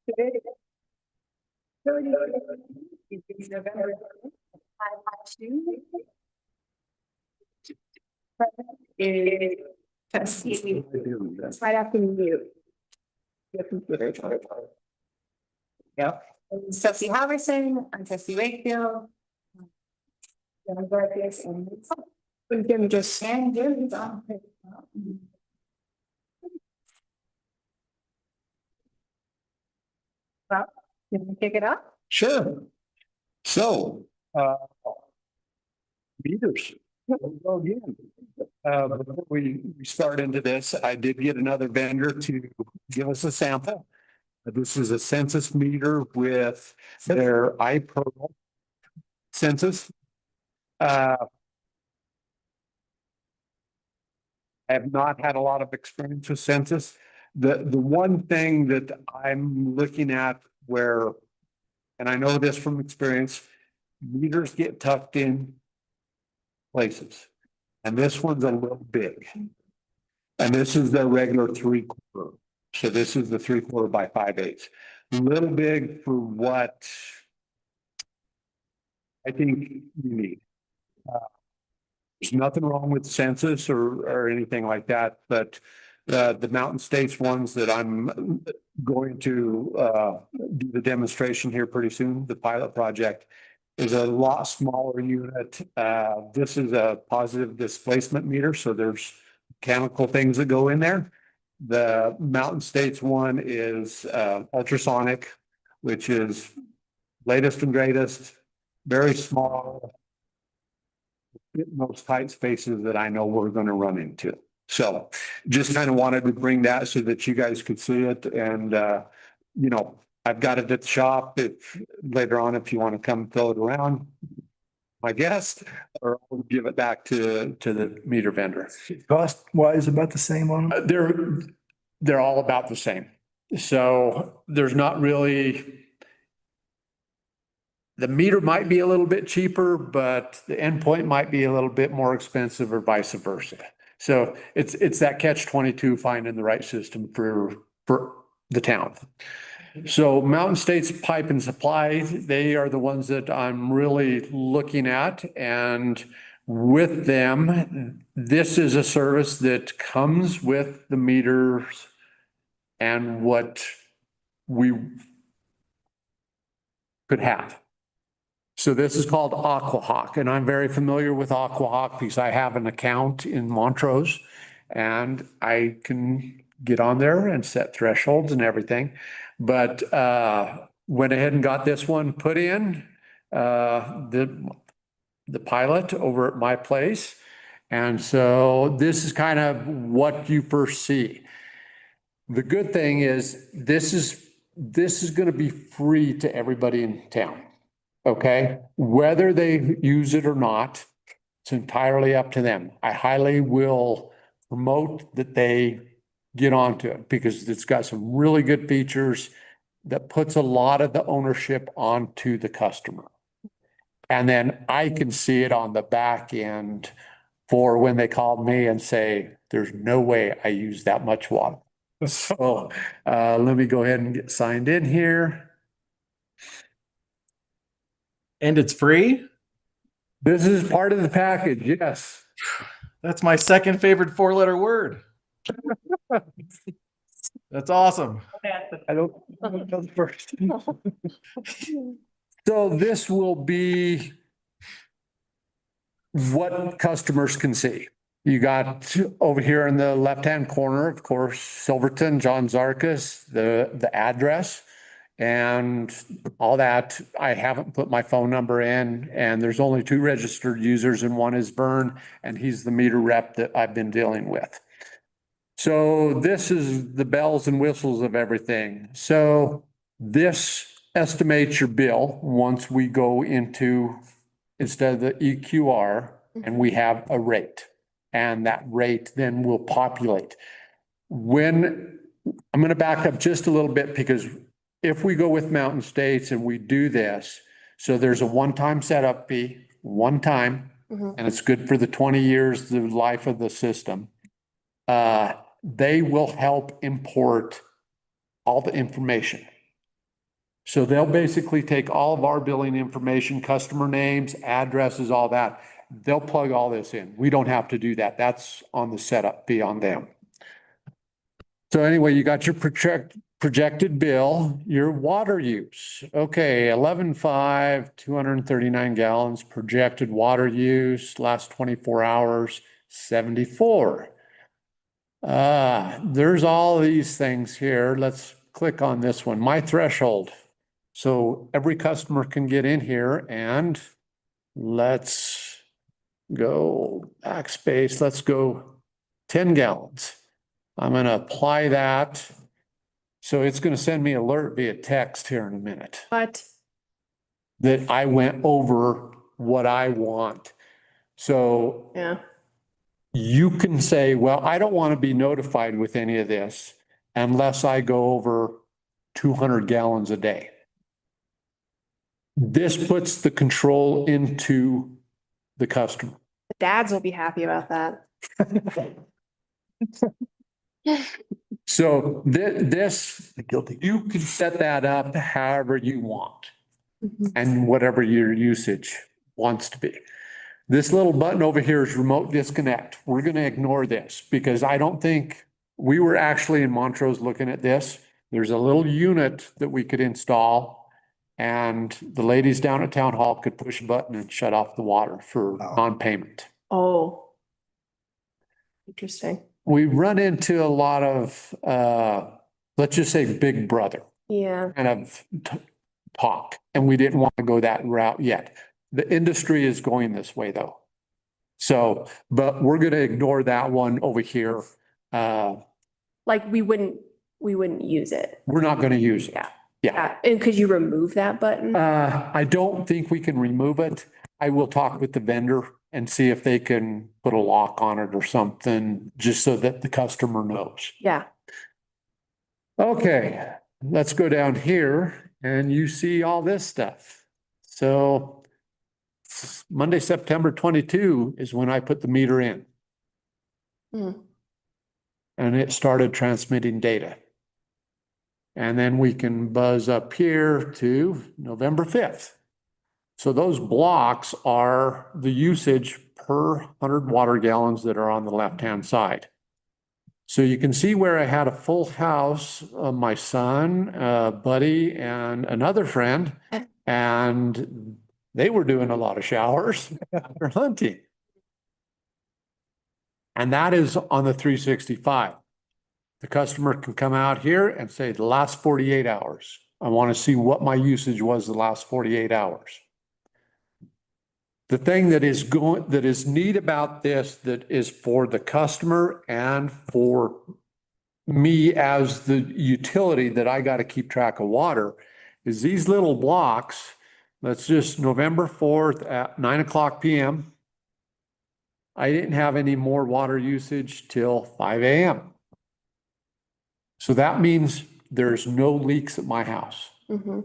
It's right after you. Your computer. Yep. Trustee Halverson, I'm trustee Wakefield. We can just stand there. Well, can we kick it up? Sure. So, meters. We'll go again. Before we start into this, I did get another vendor to give us a sample. This is a census meter with their iPearl census. I have not had a lot of experience with census. The one thing that I'm looking at where, and I know this from experience, meters get tucked in places. And this one's a little big. And this is the regular 3/4. So this is the 3/4 by 5/8. A little big for what I think you need. There's nothing wrong with census or anything like that, but the Mountain States ones that I'm going to do the demonstration here pretty soon, the pilot project, is a lot smaller unit. This is a positive displacement meter, so there's mechanical things that go in there. The Mountain States one is ultrasonic, which is latest and greatest, very small, in those tight spaces that I know we're going to run into. So just kind of wanted to bring that so that you guys could see it. And, you know, I've got it at the shop if later on, if you want to come throw it around, my guest, or I'll give it back to the meter vendor. Cost wise, about the same on them? They're all about the same. So there's not really, the meter might be a little bit cheaper, but the endpoint might be a little bit more expensive or vice versa. So it's that catch-22, finding the right system for the town. So Mountain States Pipe and Supply, they are the ones that I'm really looking at. And with them, this is a service that comes with the meters and what we could have. So this is called Aquahawk, and I'm very familiar with Aquahawk because I have an account in Montrose and I can get on there and set thresholds and everything. But went ahead and got this one put in, the pilot over at my place. And so this is kind of what you first see. The good thing is this is going to be free to everybody in town. Okay, whether they use it or not, it's entirely up to them. I highly will promote that they get onto it because it's got some really good features that puts a lot of the ownership onto the customer. And then I can see it on the back end for when they call me and say, there's no way I use that much water. So let me go ahead and get signed in here. And it's free? This is part of the package, yes. That's my second favorite 4-letter word. That's awesome. I don't know the first. So this will be what customers can see. You got over here in the left-hand corner, of course, Silverton, John Zarkas, the address and all that. I haven't put my phone number in, and there's only 2 registered users, and one is Vern, and he's the meter rep that I've been dealing with. So this is the bells and whistles of everything. So this estimates your bill once we go into, instead of the EQR, and we have a rate. And that rate then will populate. When I'm going to back up just a little bit, because if we go with Mountain States and we do this, so there's a one-time setup fee, one time, and it's good for the 20 years, the life of the system. They will help import all the information. So they'll basically take all of our billing information, customer names, addresses, all that. They'll plug all this in. We don't have to do that. That's on the setup fee on them. So anyway, you got your projected bill, your water use. Okay, 11.5, 239 gallons, projected water use, last 24 hours, 74. There's all these things here. Let's click on this one, my threshold. So every customer can get in here and let's go backspace. Let's go 10 gallons. I'm going to apply that. So it's going to send me alert via text here in a minute What? that I went over what I want. So Yeah. you can say, well, I don't want to be notified with any of this unless I go over 200 gallons a day. This puts the control into the customer. The dads will be happy about that. So this, Guilty. you can set that up however you want Mhm. and whatever your usage wants to be. This little button over here is remote disconnect. We're going to ignore this because I don't think we were actually in Montrose looking at this. There's a little unit that we could install and the ladies down at town hall could push a button and shut off the water for non-payment. Oh. Interesting. We run into a lot of, let's just say big brother Yeah. kind of talk, and we didn't want to go that route yet. The industry is going this way though. So, but we're going to ignore that one over here. Like we wouldn't use it. We're not going to use it. Yeah. Yeah. Yeah. And could you remove that button? I don't think we can remove it. I will talk with the vendor and see if they can put a lock on it or something, just so that the customer knows. Yeah. Okay, let's go down here and you see all this stuff. So Monday, September 22 is when I put the meter in. Hmm. And it started transmitting data. And then we can buzz up here to November 5th. So those blocks are the usage per 100 water gallons that are on the left-hand side. So you can see where I had a full house, my son, buddy, and another friend, and they were doing a lot of showers after hunting. And that is on the 365. The customer can come out here and say the last 48 hours. I want to see what my usage was the last 48 hours. The thing that is neat about this, that is for the customer and for me as the utility that I got to keep track of water, is these little blocks. That's just November 4th at 9:00 p.m. I didn't have any more water usage till 5 a.m. So that means there's no leaks at my house. Mm-hmm.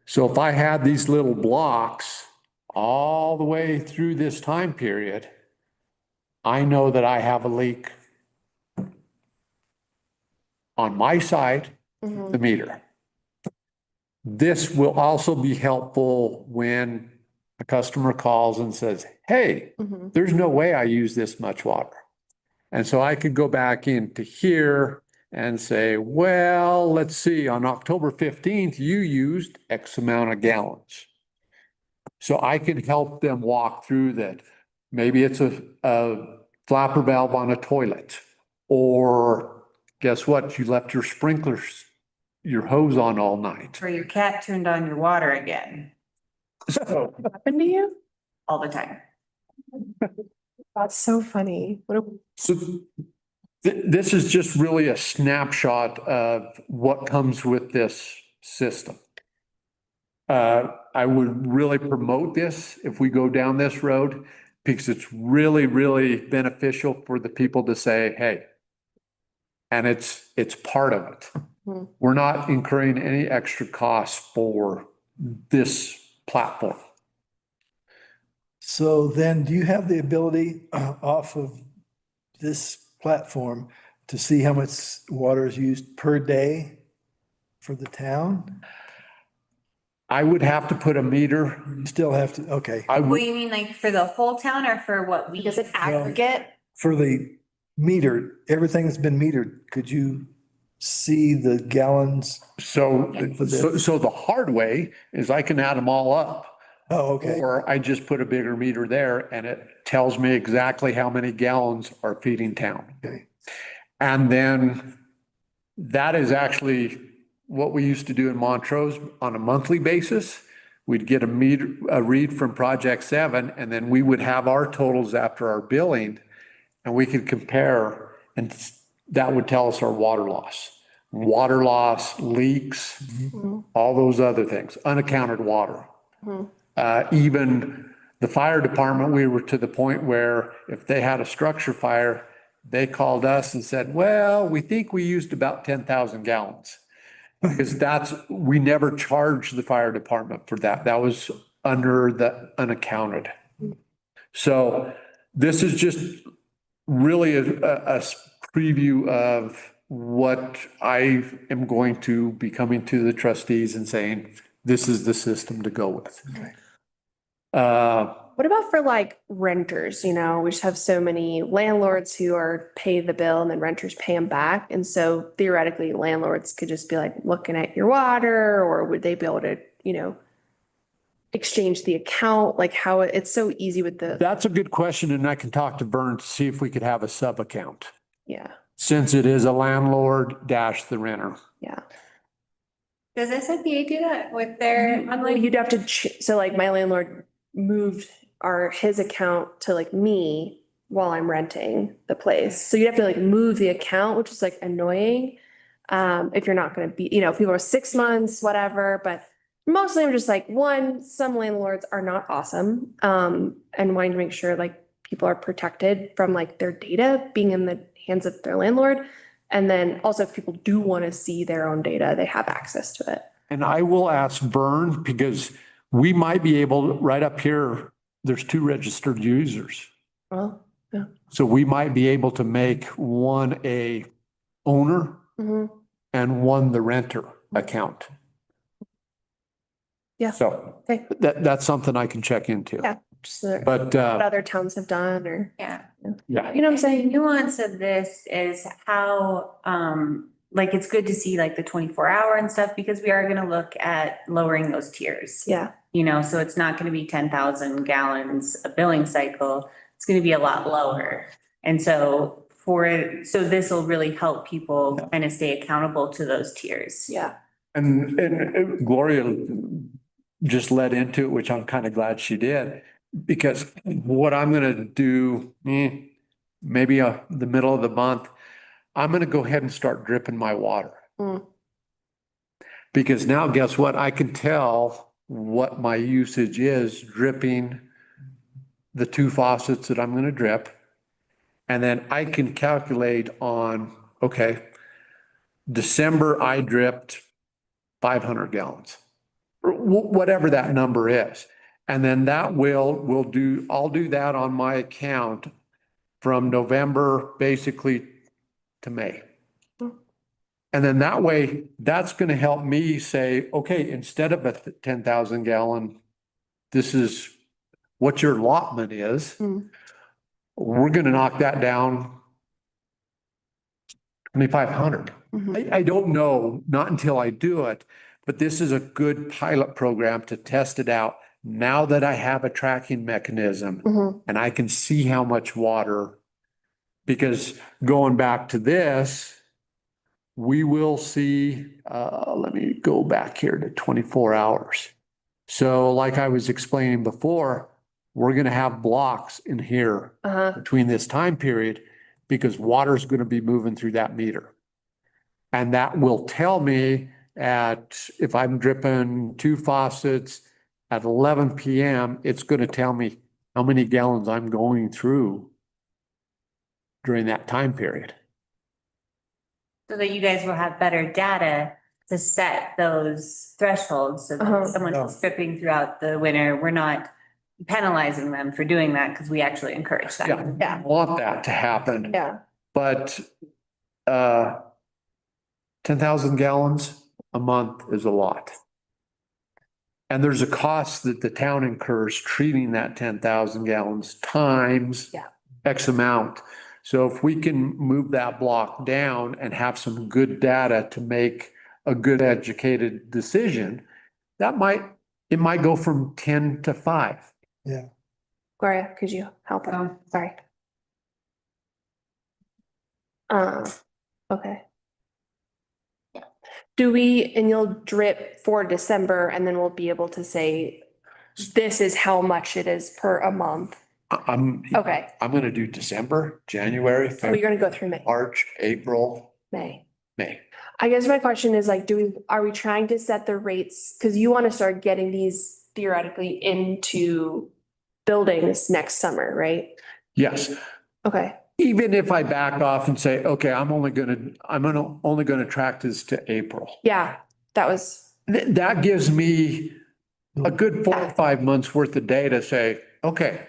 So if I had these little blocks all the way through this time period, I know that I have a leak on my side, Mm-hmm. the meter. This will also be helpful when a customer calls and says, hey, Mm-hmm. there's no way I use this much water. And so I could go back into here and say, well, let's see, on October 15th, you used X amount of gallons. So I can help them walk through that. Maybe it's a flapper valve on a toilet, or guess what? You left your sprinklers, your hose on all night. Or your cat turned on your water again So Happened to you? all the time. That's so funny. What a So this is just really a snapshot of what comes with this system. I would really promote this if we go down this road, because it's really, really beneficial for the people to say, hey, and it's part of it. Hmm. We're not incurring any extra costs for this platform. So then do you have the ability off of this platform to see how much water is used per day for the town? I would have to put a meter. Still have to, okay. I What would, do you mean, like for the whole town or for what we? Because it's aggregate. For the meter, everything that's been metered, could you see the gallons? so, For this. so the hard way is I can add them all up. Oh, okay. Or I just put a bigger meter there and it tells me exactly how many gallons are feeding town. Okay. And then that is actually what we used to do in Montrose on a monthly basis. We'd get a read from Project 7, and then we would have our totals after our billing, and we could compare, and that would tell us our water loss, leaks, all those other things, unaccounted water. Even the fire department, we were to the point where if they had a structure fire, they called us and said, well, we think we used about 10,000 gallons. Because we never charged the fire department for that. That was under the unaccounted. So this is just really a preview of what I am going to be coming to the trustees and saying, this is the system to go with. Okay. What about for like renters? You know, we just have so many landlords who are pay the bill and then renters pay them back. And so theoretically, landlords could just be like looking at your water, or would they be able to, you know, exchange the account? Like how it's so easy with the, That's a good question, and I can talk to Vern to see if we could have a sub account, yeah, since it is a landlord dash the renter. yeah. Does SFBA do that with their Well, monthly? you'd have to, so like my landlord moved his account to like me while I'm renting the place. So you'd have to like move the account, which is like annoying. If you're not gonna be, you know, if people are 6 months, whatever, but mostly I'm just like, one, some landlords are not awesome. And wanting to make sure like people are protected from like their data being in the hands of their landlord. And then also if people do want to see their own data, they have access to it. And I will ask Vern, because we might be able, right up here, there's 2 registered users. Well, So we might be able to make one a owner mhm. and one the renter account. Yeah. So Okay. that's something I can check into. Yeah. Just what But, other towns have done or, Yeah. yeah, you know what I'm The saying? nuance of this is how, like, it's good to see like the 24-hour and stuff, because we are gonna look at lowering those tiers. Yeah. You know, so it's not gonna be 10,000 gallons a billing cycle. It's gonna be a lot lower. And so so this will really help people kind of stay accountable to those tiers. Yeah. and Gloria just led into it, which I'm kind of glad she did, because what I'm gonna do, maybe the middle of the month, I'm gonna go ahead and start dripping my water. Mm. Because now guess what? I can tell what my usage is dripping the 2 faucets that I'm gonna drip. And then I can calculate on, okay, December I dripped 500 gallons, or whatever that number is. And then that I'll do that on my account from November basically to May. And then that way, that's going to help me say, okay, instead of a 10,000 gallon, this is what your allotment is. Mm. We're going to knock that down 2,500. Mhm. I don't know, not until I do it, but this is a good pilot program to test it out. Now that I have a tracking mechanism Mhm. and I can see how much water, because going back to this, we will see, let me go back here to 24 hours. So like I was explaining before, we're going to have blocks in here Uh-huh. between this time period because water's going to be moving through that meter. And that will tell me if I'm dripping 2 faucets at 11 PM, it's going to tell me how many gallons I'm going through during that time period. So that you guys will have better data to set those thresholds. So that Uh-huh. if someone's stripping throughout the winter, we're not penalizing them for doing that because we actually encourage that. Yeah, Yeah. I want that to happen. Yeah. But 10,000 gallons a month is a lot. And there's a cost that the town incurs treating that 10,000 gallons times Yeah. X amount. So if we can move that block down and have some good data to make a good educated decision, it might go from 10 to 5. Yeah. Gloria, could you help? Oh. Sorry. Okay. Yeah. And you'll drip for December and then we'll be able to say, this is how much it is per a month. I'm Okay. gonna do December, January, So you're February, gonna go through May, March, April, May. May. I guess my question is like, are we trying to set the rates? Cause you want to start getting these theoretically into buildings next summer, right? Yes. Okay, Even if I back off and say, okay, I'm only gonna track this to April. yeah, that was, That gives me a good 4 or 5 months worth of data, say, okay.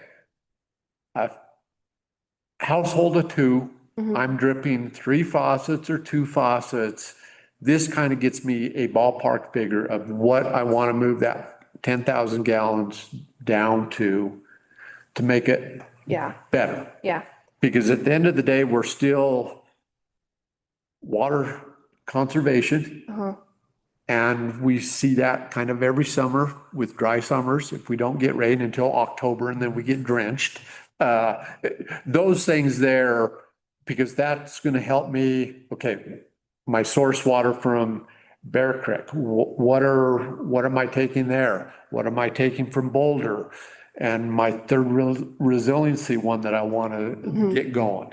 Household of 2, mhm, I'm dripping 3 faucets or 2 faucets. This kind of gets me a ballpark figure of what I want to move that 10,000 gallons down to make it yeah, better. yeah, Because at the end of the day, we're still water conservation. uh-huh, And we see that kind of every summer with dry summers. If we don't get rain until October and then we get drenched. Those things there, because that's going to help me, okay, my source water from Bear Creek, what am I taking there? What am I taking from Boulder? And my third resiliency one that I want to get going.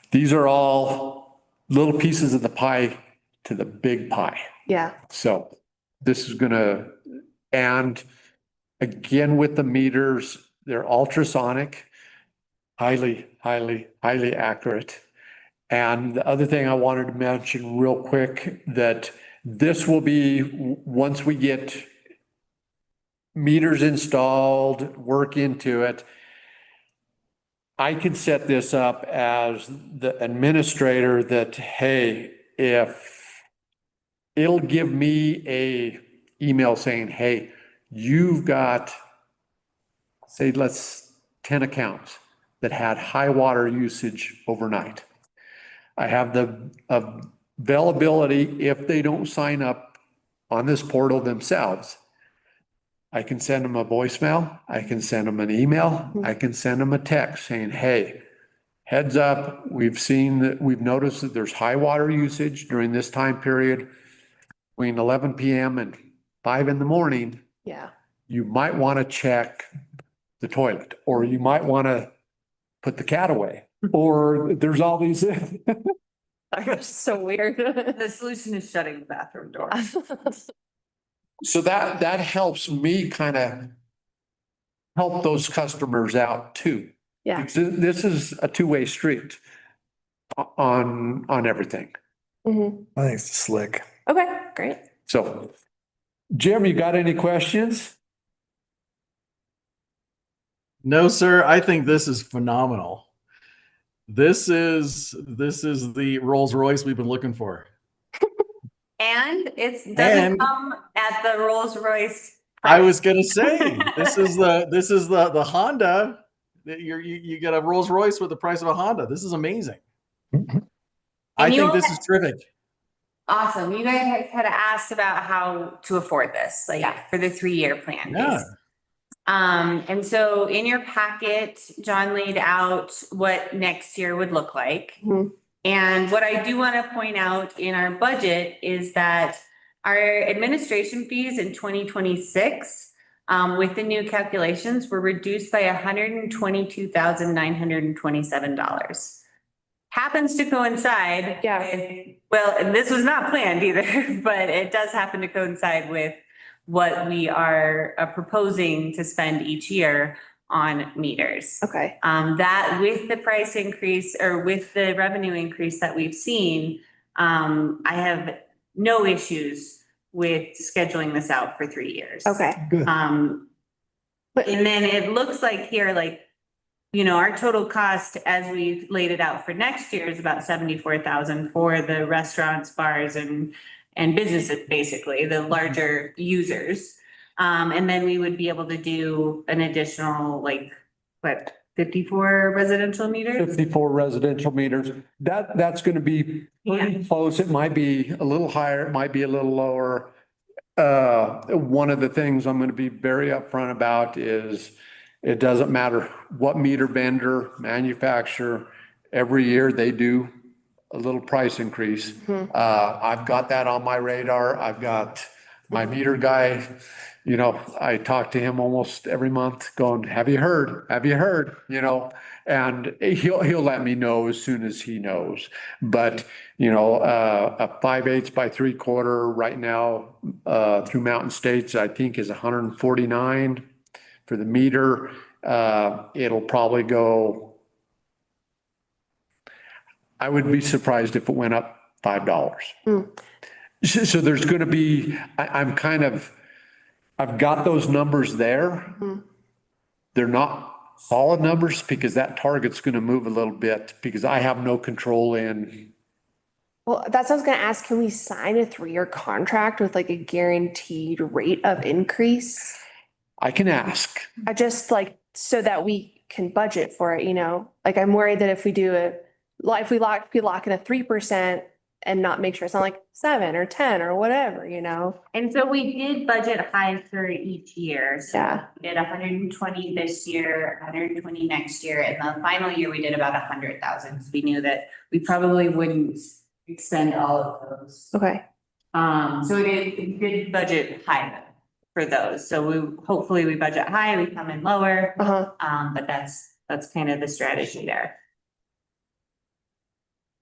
These are all little pieces of the pie to the big pie. yeah, So this is gonna, and again, with the meters, they're ultrasonic, highly accurate. And the other thing I wanted to mention real quick, that this will be, once we get meters installed, work into it, I can set this up as the administrator that, hey, if it'll give me a email saying, hey, you've got, say, 10 accounts that had high water usage overnight. I have the availability, if they don't sign up on this portal themselves, I can send them a voicemail, I can send them an email, I can send them a text saying, hey, heads up, we've noticed that there's high water usage during this time period between 11 PM and 5 in the morning. yeah. You might want to check the toilet, or you might want to put the cat away, or there's all these. That's so weird. The solution is shutting the bathroom door. So that helps me kind of help those customers out too. Yeah. Because this is a two-way street on everything. Mhm. I think it's slick. Okay, great. So, Jim, you got any questions? No, sir. I think this is phenomenal. This is the Rolls Royce we've been looking for. And it doesn't And- come at the Rolls Royce. I was gonna say this is the Honda. You get a Rolls Royce with the price of a Honda. This is amazing. I And you think this all- is terrific. Awesome. You guys had asked about how to afford this, like for the 3-year plan. Yeah. And so in your packet, John laid out what next year would look like. Mhm. And what I do want to point out in our budget is that our administration fees in 2026, with the new calculations, were reduced by $122,927. Happens to coincide. Yeah. Well, and this was not planned either, but it does happen to coincide with what we are proposing to spend each year on meters. Okay, That with the price increase or with the revenue increase that we've seen, I have no issues with scheduling this out for 3 years. okay. Good. But- And then it looks like here, like, you know, our total cost as we've laid it out for next year is about 74,000 for the restaurants, bars and businesses, basically, the larger users. And then we would be able to do an additional, like, what, 54 residential meters? 54 residential meters. That's going to be pretty close. It might be a little higher, it might be a little lower. One of the things I'm going to be very upfront about is it doesn't matter what meter vendor, manufacturer, every year they do a little price increase. I've got that on my radar. I've got my meter guy, you know, I talk to him almost every month going, have you heard? Have you heard? You know, and he'll let me know as soon as he knows. But, you know, a 5/8 by 3/4 right now, through Mountain States, I think is 149 for the meter. It'll probably go, I would be surprised if it went up $5. So there's going to be, I'm kind of, I've got those numbers there. They're not solid numbers because that target's going to move a little bit because I have no control in. Well, that's what I was gonna ask. Can we sign a 3-year contract with like a guaranteed rate of increase? I can ask. I just like, so that we can budget for it, you know? Like, I'm worried that if we do it, like, if we lock in a 3% and not make sure it's not like 7 or 10 or whatever, you know? And so we did budget high for each year. So Yeah. we did 120 this year, 120 next year, and the final year we did about 100,000. So we knew that we probably wouldn't extend all of those. Okay. So we did budget high for those. So hopefully we budget high, we come in lower. But that's kind of the strategy there.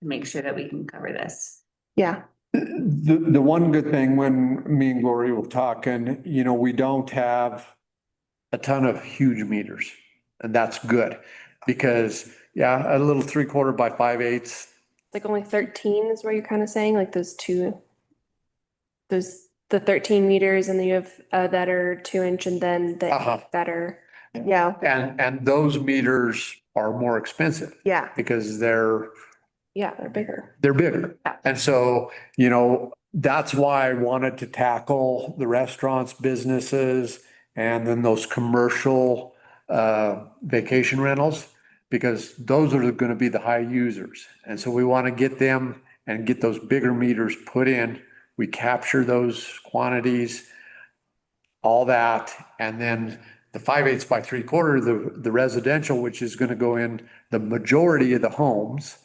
To make sure that we can cover this. Yeah. The one good thing when me and Gloria were talking, you know, we don't have a ton of huge meters. And that's good because, yeah, a little 3/4 by 5/8. It's like only 13 is what you're kind of saying, like the 13 meters and then you have that are 2-inch and then the that are, yeah, And those meters are more expensive yeah, because they're bigger. bigger. Yeah. And so, you know, that's why I wanted to tackle the restaurants, businesses, and then those commercial vacation rentals, because those are going to be the high users. And so we want to get them and get those bigger meters put in. We capture those quantities, all that, and then the 5/8 by 3/4, the residential, which is going to go in the majority of the homes.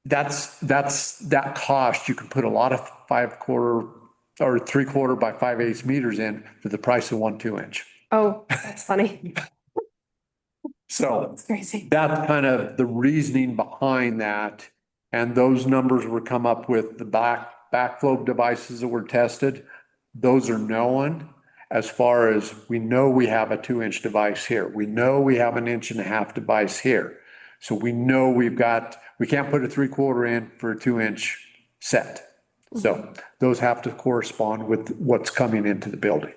That's that cost. You can put a lot of 5/4 or 3/4 by 5/8 meters in for the price of 1 2-inch. Oh, that's funny. So That's crazy. that's kind of the reasoning behind that. And those numbers were come up with the backflow devices that were tested. Those are known as far as we know we have a 2-inch device here. We know we have an 1.5-inch device here. So we know we can't put a 3/4 in for a 2-inch set. So those have to correspond with what's coming into the building.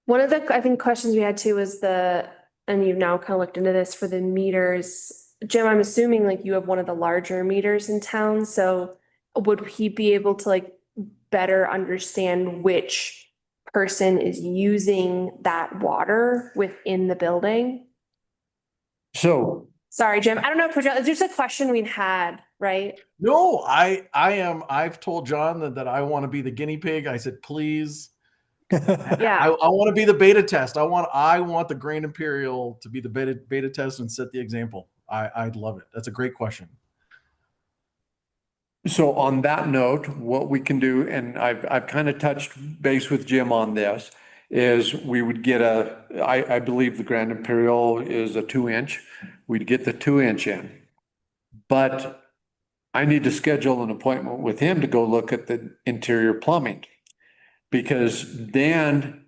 One of the, I think, questions we had too was and you've now kind of looked into this for the meters. Jim, I'm assuming like you have one of the larger meters in town, so would he be able to like better understand which person is using that water within the building? So Sorry, Jim, I don't know if it's just a question we'd had, right? No, I've told John that I want to be the guinea pig. I said, please. Yeah. I want to be the beta test. I want the Grand Imperial to be the beta test and set the example. I'd love it. That's a great question. So on that note, what we can do, and I've kind of touched base with Jim on this, is we would get I believe the Grand Imperial is a 2-inch. We'd get the 2-inch in. But I need to schedule an appointment with him to go look at the interior plumbing. Because then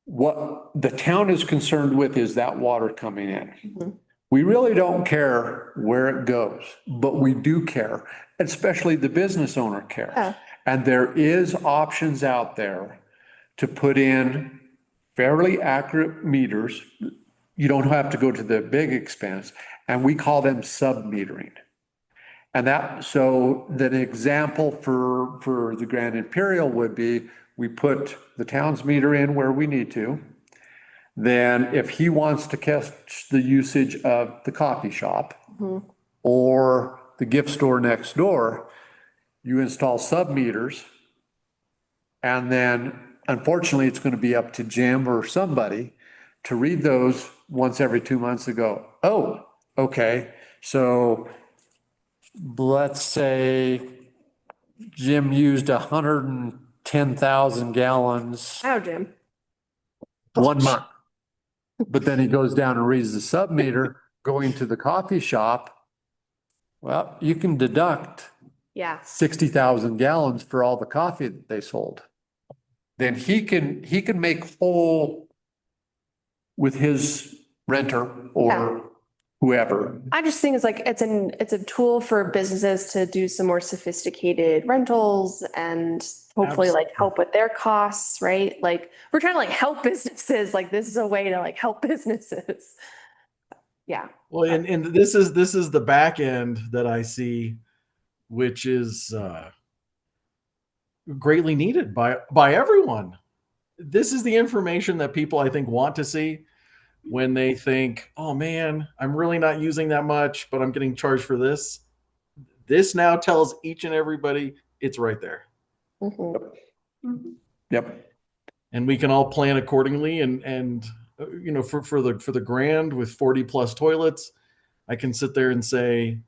what the town is concerned with is that water coming in. Mhm. We really don't care where it goes, but we do care, especially the business owner cares. Yeah. And there is options out there to put in fairly accurate meters. You don't have to go to the big expense, and we call them sub-metering. So the example for the Grand Imperial would be, we put the town's meter in where we need to. Then if he wants to catch the usage of the coffee shop or the gift store next door, you install sub meters. And then unfortunately, it's going to be up to Jim or somebody to read those once every 2 months to go, oh, okay, so let's say Jim used 110,000 gallons Wow, Jim. 1 month. But then he goes down and reads the sub meter going to the coffee shop. Well, you can deduct Yeah. 60,000 gallons for all the coffee that they sold. Then he can make whole with his renter or whoever. I just think it's like, it's a tool for businesses to do some more sophisticated rentals and hopefully like help with their costs, right? Like, we're trying to like help businesses, like this is a way to like help businesses. Yeah. Well, and this is the back end that I see, which is greatly needed by everyone. This is the information that people, I think, want to see when they think, oh man, I'm really not using that much, but I'm getting charged for this. This now tells each and everybody it's right there. Yep. And we can all plan accordingly. And you know, for the Grand with 40 plus toilets, I can sit there and say,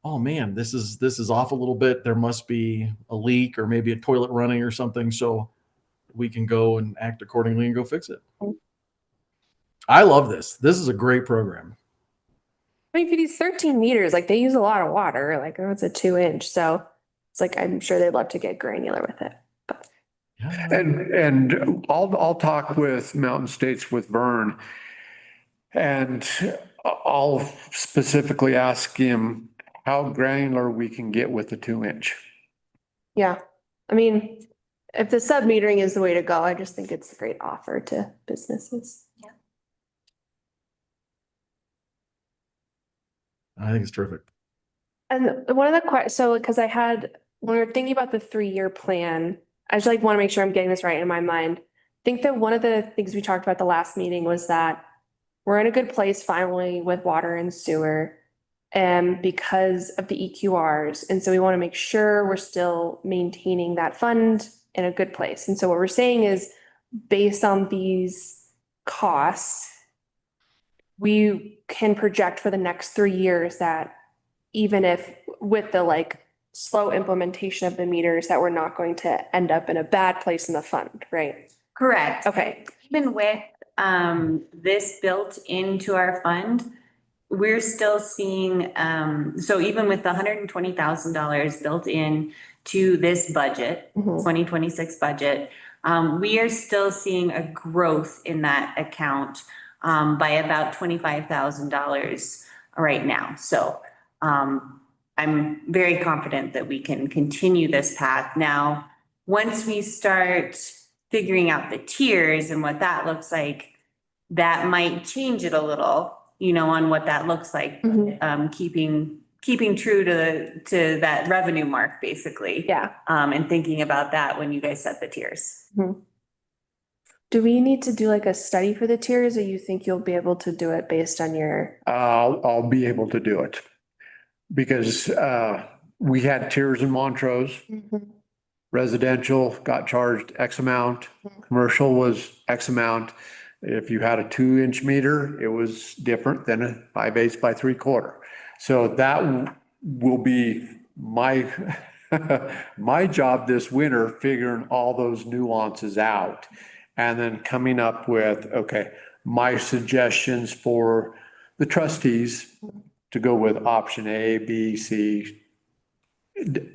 oh man, this is off a little bit. There must be a leak or maybe a toilet running or something. So we can go and act accordingly and go fix it. I love this. This is a great program. I mean, for these 13 meters, like they use a lot of water, like oh, it's a 2-inch. So it's like, I'm sure they'd love to get granular with it. Yeah. And I'll talk with Mountain States with Vern. And I'll specifically ask him how granular we can get with the 2-inch. Yeah. I mean, if the sub metering is the way to go, I just think it's a great offer to businesses. I think it's terrific. And one of the so because when we were thinking about the 3-year plan, I just like want to make sure I'm getting this right in my mind. I think that one of the things we talked about the last meeting was that we're in a good place finally with water and sewer, because of the EQRs. And so we want to make sure we're still maintaining that fund in a good place. And so what we're saying is, based on these costs, we can project for the next 3 years that even if with the like slow implementation of the meters, that we're not going to end up in a bad place in the fund, right? Correct. Okay. Even with this built into our fund, we're still seeing, so even with the $120,000 built in to this budget, 2026 budget, we are still seeing a growth in that account by about $25,000 right now. So I'm very confident that we can continue this path. Now, once we start figuring out the tiers and what that looks like, that might change it a little, you know, on what that looks like. Keeping true to that revenue mark, basically. Yeah. And thinking about that when you guys set the tiers. Do we need to do like a study for the tiers, or you think you'll be able to do it based on your? I'll be able to do it because we had tiers in Montrose. Residential got charged X amount, commercial was X amount. If you had a 2-inch meter, it was different than a 5/8 by 3/4. So that will be my my job this winter, figuring all those nuances out and then coming up with, okay, my suggestions for the trustees to go with option A, B, C,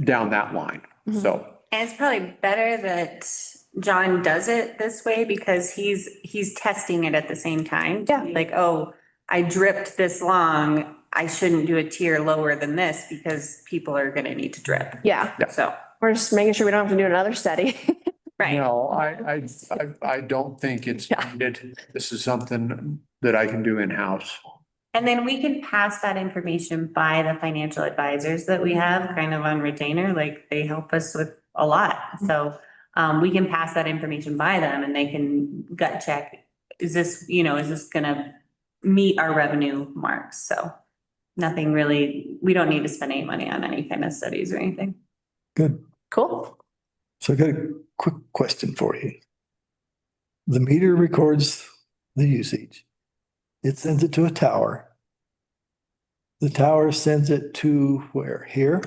down that line. So. And it's probably better that John does it this way because he's testing it at the same time. Yeah. Like, oh, I dripped this long. I shouldn't do a tier lower than this because people are gonna need to drip. Yeah. So, We're just making sure we don't have to do another study. right. No, I don't think it's needed. This is something that I can do in-house. And then we can pass that information by the financial advisors that we have kind of on retainer, like they help us with a lot. So we can pass that information by them and they can gut check, is this, is this gonna meet our revenue marks? So nothing really, we don't need to spend any money on any kind of studies or anything. Good. Cool. So I got a quick question for you. The meter records the usage. It sends it to a tower. The tower sends it to where? Here?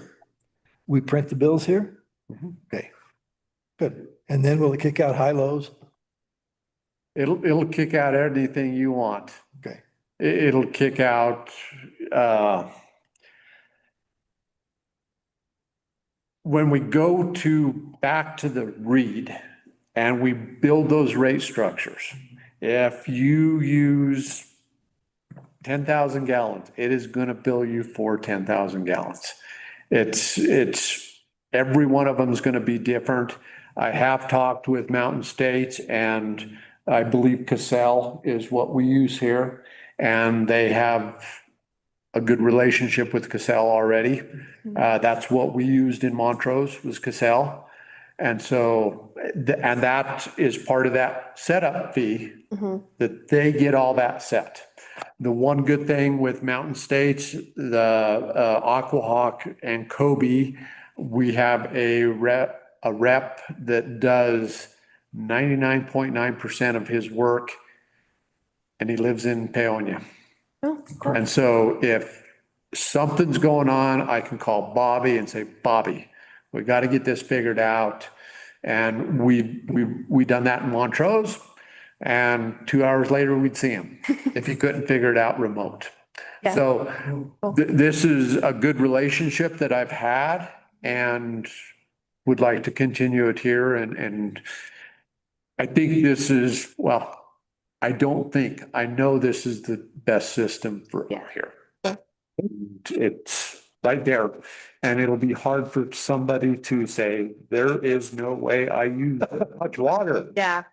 We print the bills here? Mhm. Okay, good. And then will it kick out high lows? It'll kick out anything you want. Okay, It'll kick out, when we go back to the read and we build those rate structures, if you use 10,000 gallons, it is going to bill you for 10,000 gallons. Every one of them is going to be different. I have talked with Mountain States and I believe Cassell is what we use here. And they have a good relationship with Cassell already. That's what we used in Montrose was Cassell. And so, and that is part of that setup fee that they get all that set. The one good thing with Mountain States, the Aquahawk and Kobe, we have a rep that does 99.9% of his work and he lives in Paonia. Oh, cool. And so if something's going on, I can call Bobby and say, Bobby, we got to get this figured out. And we done that in Montrose. And 2 hours later, we'd see him if he couldn't figure it out remote. Yeah. So this is a good relationship that I've had and would like to continue it here. And I think this is, well, I know this is the best system for Yeah. here. It's right there. And it'll be hard for somebody to say, there is no way I use that much water. Yeah,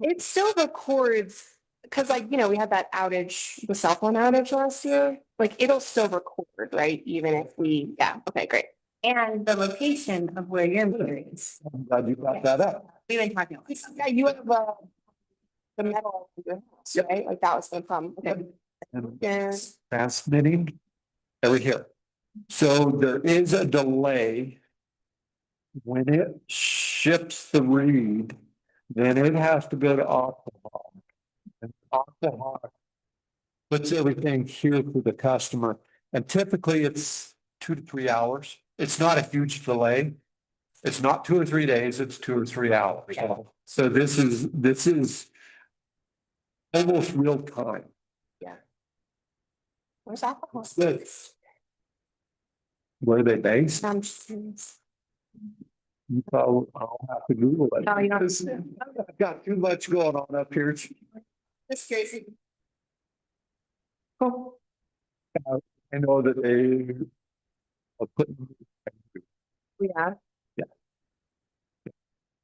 it still records, because we had that outage, the cell phone outage last year, like it'll still record, right? Even if okay, great. And the location of where your meter is. I'm glad you brought that up. We've been talking about, yeah, you have the metal in your house, Yep. right? Like that was the problem, okay. And Yeah, transmitting over here. So there is a delay. When it ships the read, then it has to go to Aquahawk. And Aquahawk puts everything here for the customer. And typically it's 2 to 3 hours. It's not a huge delay. It's not 2 or 3 days, it's 2 or 3 hours. So this is almost real time. where's that? Good. Where are they based? I'm just curious. You probably, I'll have to Google it. No, you don't. Because I've got too much going on up here. Just curious. Cool. I know that they are putting. Yeah,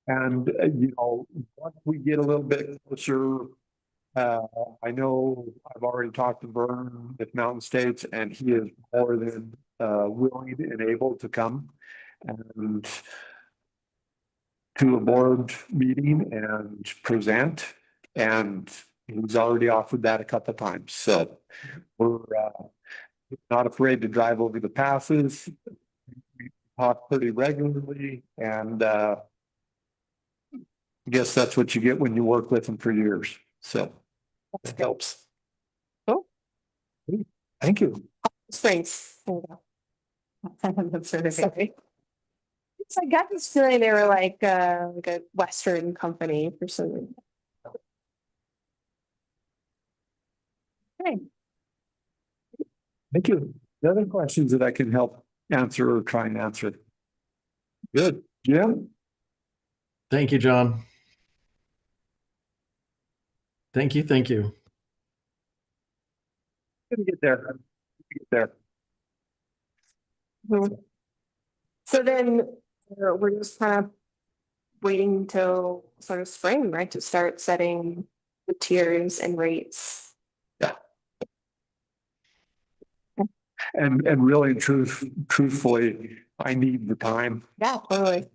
And, once we get a little bit closer, I know I've already talked to Vern with Mountain States and he is more than, willing and able to come and to a board meeting and present. And he's already offered that a couple of times. So we're, not afraid to drive over the passes. We talk pretty regularly and, I guess that's what you get when you work with them for years. So it helps. Cool. Thank you. Springs. There we go. That's sort of it. Sorry. So I got this feeling they were like a Western company for some reason. Okay. Thank you. The other questions that I can help answer or try and answer. Good. Jim? Thank you, John. Thank you. Gonna get there. Get there. Mhm. So then we're just kind of waiting till sort of spring, right, to start setting the tiers and rates. And really truthfully, I need the time Yeah, totally.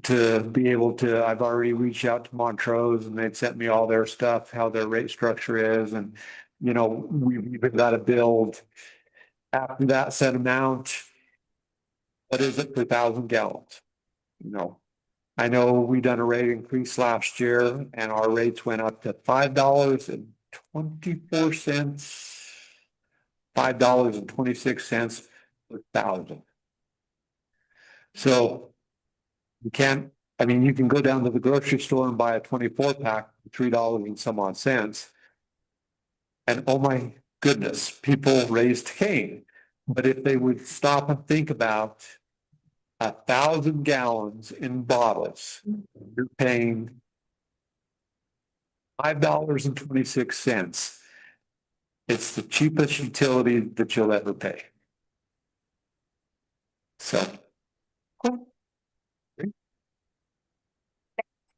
to be able to, I've already reached out to Montrose and they've sent me all their stuff, how their rate structure is. And, you know, we've even got to build after that set amount. What is it per 1,000 gallons? You know, I know we done a rate increase last year and our rates went up to $5.24, $5.26 per thousand. So you can't, I mean, you can go down to the grocery store and buy a 24 pack, $3 and some odd cents. And oh my goodness, people raised Cain. But if they would stop and think about 1,000 gallons in bottles, you're paying $5.26. It's the cheapest utility that you'll ever pay. So.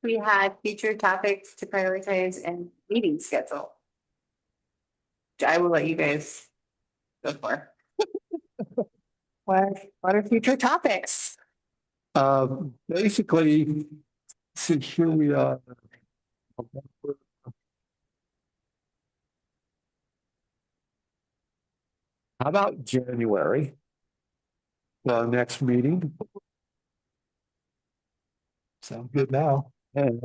We had future topics to prioritize and meeting schedule. Which I will let you guys go for. What are future topics? Basically, since here we are. How about January? Our next meeting? Sounds good now. And,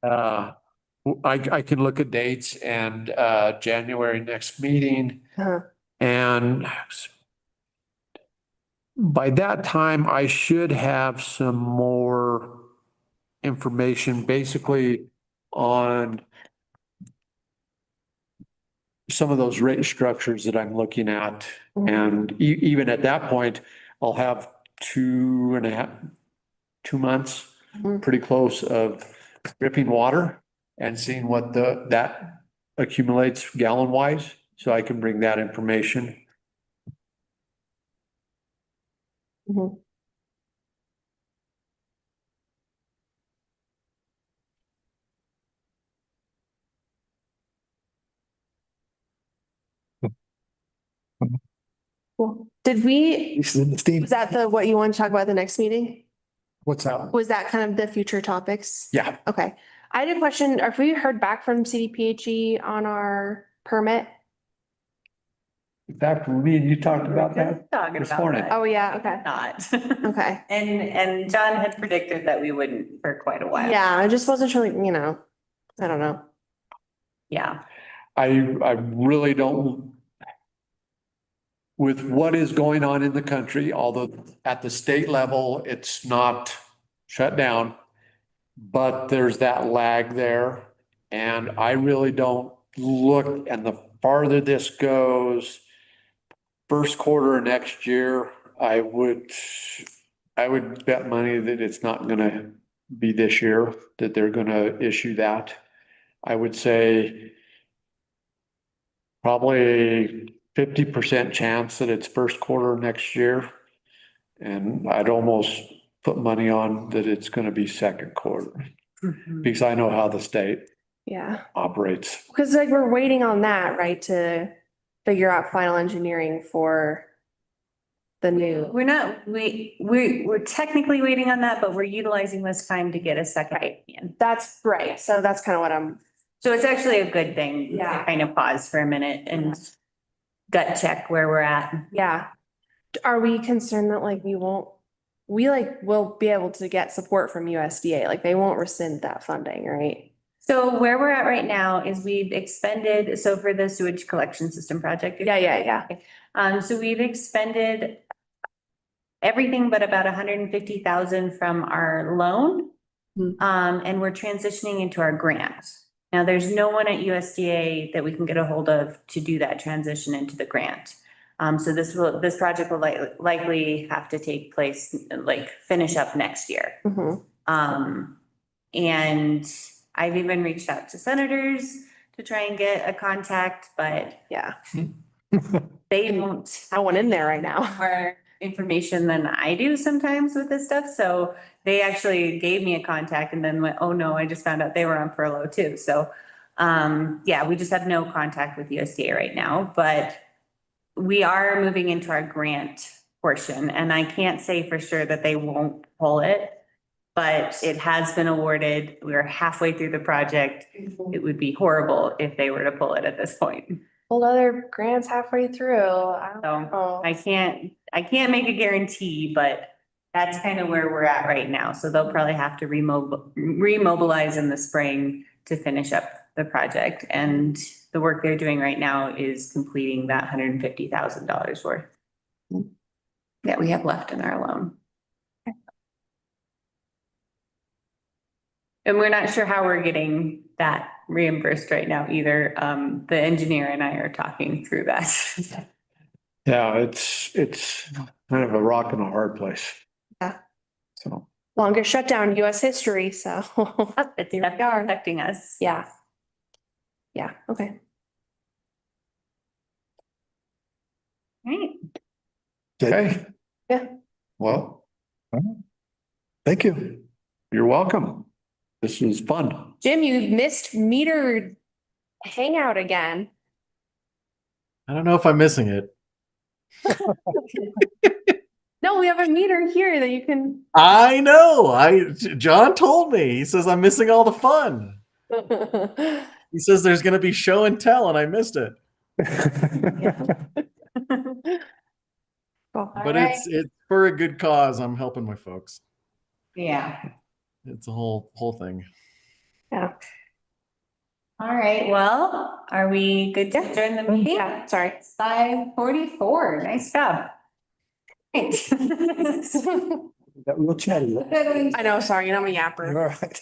I can look at dates and, January next meeting. Uh-huh. And by that time, I should have some more information basically on some of those rate structures that I'm looking at. And even at that point, I'll have 2 months, Mhm. pretty close of dripping water and seeing what that accumulates gallon wise. So I can bring that information. Mhm. Cool. Did we, This is in the steam. was that what you want to talk about at the next meeting? What's that? Was that kind of the future topics? Yeah. Okay. I had a question. Have we heard back from CDPHE on our permit? In fact, me and you talked about that. Talking this about morning. that. Oh, yeah, okay. Not. Okay. And John had predicted that we wouldn't for quite a while. Yeah, I just wasn't sure, I don't know. Yeah. I really don't. With what is going on in the country, although at the state level, it's not shut down. But there's that lag there. And I really don't look, and the farther this goes, first quarter of next year, I would bet money that it's not gonna be this year, that they're gonna issue that. I would say probably 50% chance that it's first quarter next year. And I'd almost put money on that it's gonna be second quarter, because I know how the state Yeah. operates. Because like we're waiting on that, right, to figure out final engineering for the new. We're not, we're technically waiting on that, but we're utilizing this time to get a second opinion. That's right. So that's kind of what I'm, So it's actually a good thing. Yeah. To kind of pause for a minute and gut check where we're at. yeah. Are we concerned that like we'll be able to get support from USDA? Like they won't rescind that funding, right? So where we're at right now is we've expended, so for the sewage collection system project. Yeah. So we've expended everything but about 150,000 from our loan. Hmm. And we're transitioning into our grant. Now, there's no one at USDA that we can get a hold of to do that transition into the grant. So this project will likely have to take place, like finish up next year. Mhm. And I've even reached out to senators to try and get a contact, but Yeah. they don't No one in there right now. more information than I do sometimes with this stuff. So they actually gave me a contact and then went, oh no, I just found out they were on furlough too. So Yeah, we just have no contact with USDA right now, but we are moving into our grant portion, and I can't say for sure that they won't pull it. But it has been awarded. We're halfway through the project. It would be horrible if they were to pull it at this point. Well, other grants halfway through. I don't So know. I can't make a guarantee, but that's kind of where we're at right now. So they'll probably have to remobilize in the spring to finish up the project. And the work they're doing right now is completing that $150,000 worth that we have left in our loan. And we're not sure how we're getting that reimbursed right now either. The engineer and I are talking through that. Yeah, it's kind of a rock and a hard place. Yeah. So, Longest shutdown in US history, so. It's definitely affecting us. Yeah. Yeah, okay. Right. okay. Yeah. Well, Thank you. you're welcome. This was fun. Jim, you missed meter hangout again. I don't know if I'm missing it. No, we have a meter here that you can. I know. John told me. He says I'm missing all the fun. He says there's going to be show and tell, and I missed it. Cool. But it's for a good cause. I'm helping my folks. Yeah. It's a whole thing. Yeah. All right. Well, are we good to adjourn the meeting? Yeah, sorry. It's 5:44. Nice job. Thanks. Got real chatty. I know, sorry, I'm a yapper. All right.